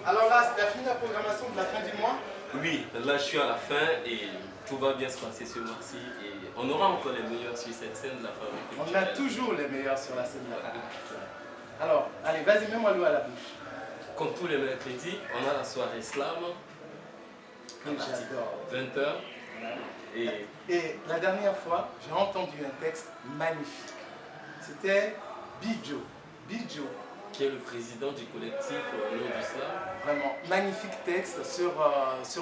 Alors là, tu as fini la programmation de la fin du mois? Oui, là je suis à la fin et tout va bien se passer ce mois-ci et on aura encore les meilleurs sur cette scène de la fabrique On a culturelle. toujours les meilleurs sur la scène de la fabrique culturelle. Alors, allez, vas-y, mets-moi l'eau à la bouche. Comme tous les mercredis, on a la soirée slam Que j'adore. 20h Et la dernière fois, j'ai entendu un texte magnifique. C'était Bidjo. Bidjo. Qui est le président du collectif Nom du Slam. Vraiment, magnifique texte sur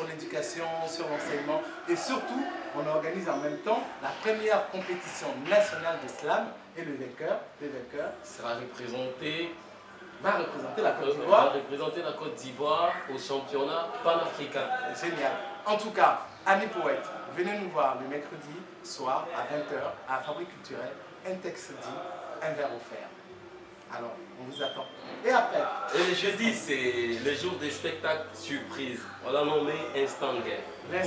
l'éducation, sur l'enseignement. Et surtout, on organise en même temps la première compétition nationale de slam. Et le vainqueur Sera représenté va représenter la Côte va d'Ivoire. représenter la Côte d'Ivoire au championnat panafricain. Génial. En tout cas, amis poètes, venez nous voir le mercredi soir à 20h à la Fabrique culturelle. Un texte dit, un verre offert. Alors, on vous attend. Et après? Et le jeudi, c'est le jour des spectacles surprises. On l'a nommé Instant Game.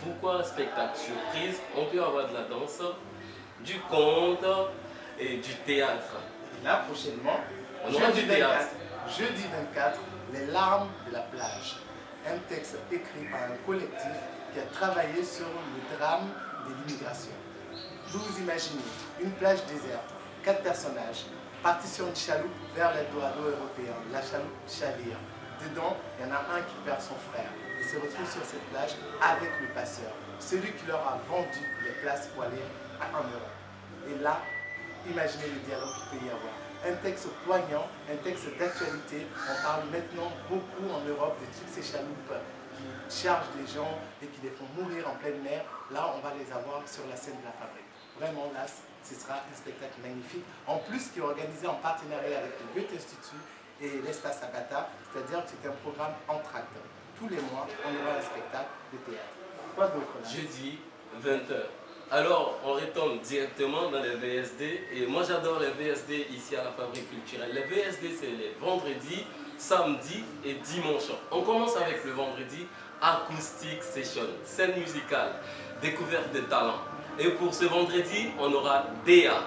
Pourquoi spectacle surprise? On peut avoir de la danse, du conte et du théâtre. Là, prochainement, On aura du théâtre. Jeudi 24, Les larmes de la plage. Un texte écrit par un collectif qui a travaillé sur le drame de l'immigration. Vous imaginez une plage déserte, 4 personnages, partis sur une chaloupe vers l'Eldorado européen, la chaloupe chavire. Dedans, il y en a un qui perd son frère et se retrouve sur cette plage avec le passeur, celui qui leur a vendu les places pour aller en Europe. Et là, imaginez le dialogue qu'il peut y avoir. Un texte poignant, un texte d'actualité. On parle maintenant beaucoup en Europe de toutes ces chaloupes qui chargent les gens et qui les font mourir en pleine mer. Là, on va les avoir sur la scène de la fabrique. Vraiment, là, ce sera un spectacle magnifique. En plus, qui est organisé en partenariat avec le Goethe Institut et l'Espace Akata, c'est-à-dire que c'est un programme entracte. Tous les mois, on aura un spectacle de théâtre. Quoi d'autre là? Jeudi, 20h. Alors, on retombe directement dans les VSD. Et moi, j'adore les VSD ici à la Fabrique culturelle. Les VSD, c'est les vendredis, samedi et dimanche. On commence avec le vendredi, Acoustic Session, scène musicale, découverte de talents. Et pour ce vendredi, on aura DA.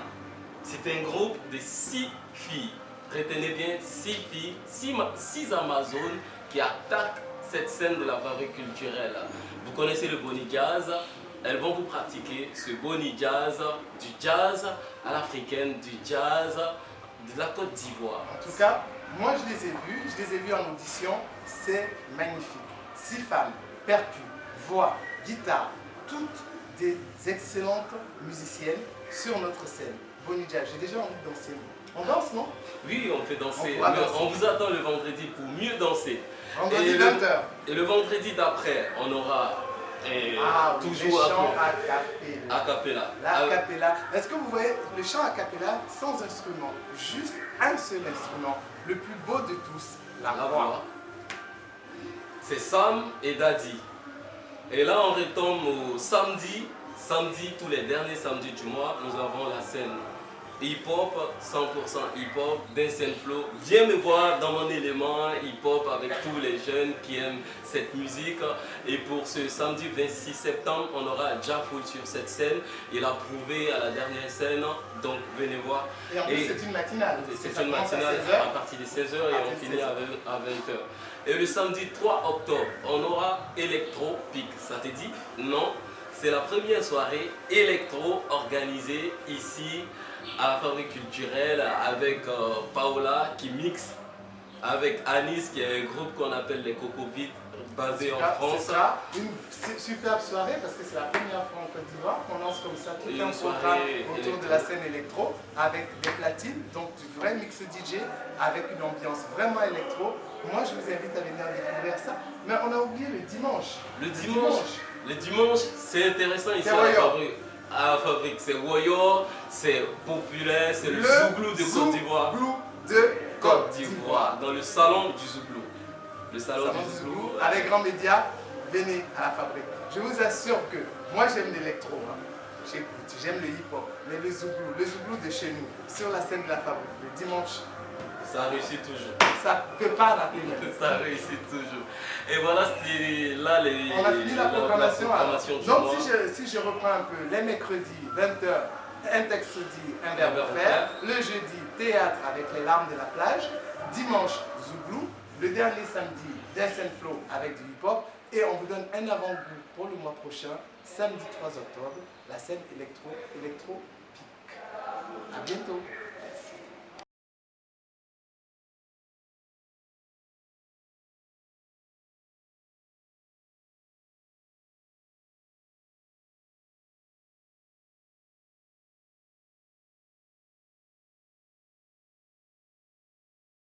C'est un groupe de 6 filles. Retenez bien, 6 filles, 6 Amazones qui attaquent cette scène de la Fabrique culturelle. Vous connaissez le Boni Jazz. Elles vont vous pratiquer ce Boni Jazz, du jazz à l'africaine, du jazz de la Côte d'Ivoire. En tout cas, moi je les ai vus en audition, c'est magnifique. 6 femmes, percus, voix, guitare, toutes des excellentes musiciennes sur notre scène. Boni Jazz, j'ai déjà envie de danser. On danse, non? Oui, on fait danser, On mais on vous attend le vendredi pour mieux danser. Vendredi 20h. Et le vendredi d'après, on aura toujours le chant a cappella. A cappella. Est-ce que vous voyez le chant a cappella sans instrument? Juste un seul instrument, le plus beau de tous, la voix. C'est Sam et Daddy. Et là, on retombe au samedi. Samedi, tous les derniers samedis du mois, nous avons la scène hip-hop, 100% hip-hop, Dance and Flow. Viens me voir dans mon élément hip-hop avec tous les jeunes qui aiment cette musique. Et pour ce samedi 26 septembre, on aura Jaffoul sur cette scène. Il a prouvé à la dernière scène, donc venez voir. Et en plus, c'est une matinale. C'est une matinale à partir de 16h et on finit à 20h. Et le samedi 3 octobre, on aura Electro Pic. Ça te dit? Non. C'est la première soirée électro organisée ici à la Fabrique culturelle avec Paola qui mixe avec Anis qui est un groupe qu'on appelle les Cocopites basé en France. Ce sera une superbe soirée parce que c'est la première fois en Côte d'Ivoire qu'on lance comme ça tout un programme autour de la scène électro avec des platines, donc du vrai mix DJ avec une ambiance vraiment électro. Moi je vous invite à venir découvrir ça, mais on a oublié le dimanche. Le dimanche, c'est intéressant ici à la Fabrique. C'est Woyo, c'est populaire, c'est le Zouglou de Côte d'Ivoire. Côte d'Ivoire, dans le salon du Zouglou. Le salon du Zouglou. Avec Grand Média, venez à la Fabrique. Je vous assure que moi j'aime l'électro, j'écoute, j'aime le hip-hop, mais le Zouglou de chez nous, sur la scène de la Fabrique, le dimanche, ça réussit toujours. Ça ne peut pas rater. Ça réussit toujours. Et voilà, c'est là les. On a fini la programmation. Donc si je reprends un peu, les mercredis, 20h, un texte dit, un verbe offert. Le jeudi, théâtre avec les larmes de la plage. Dimanche, Zouglou. Le dernier samedi, Dance and Flow avec du hip-hop. Et on vous donne un avant-goût pour le mois prochain, samedi 3 octobre, la scène électro-pique. À bientôt.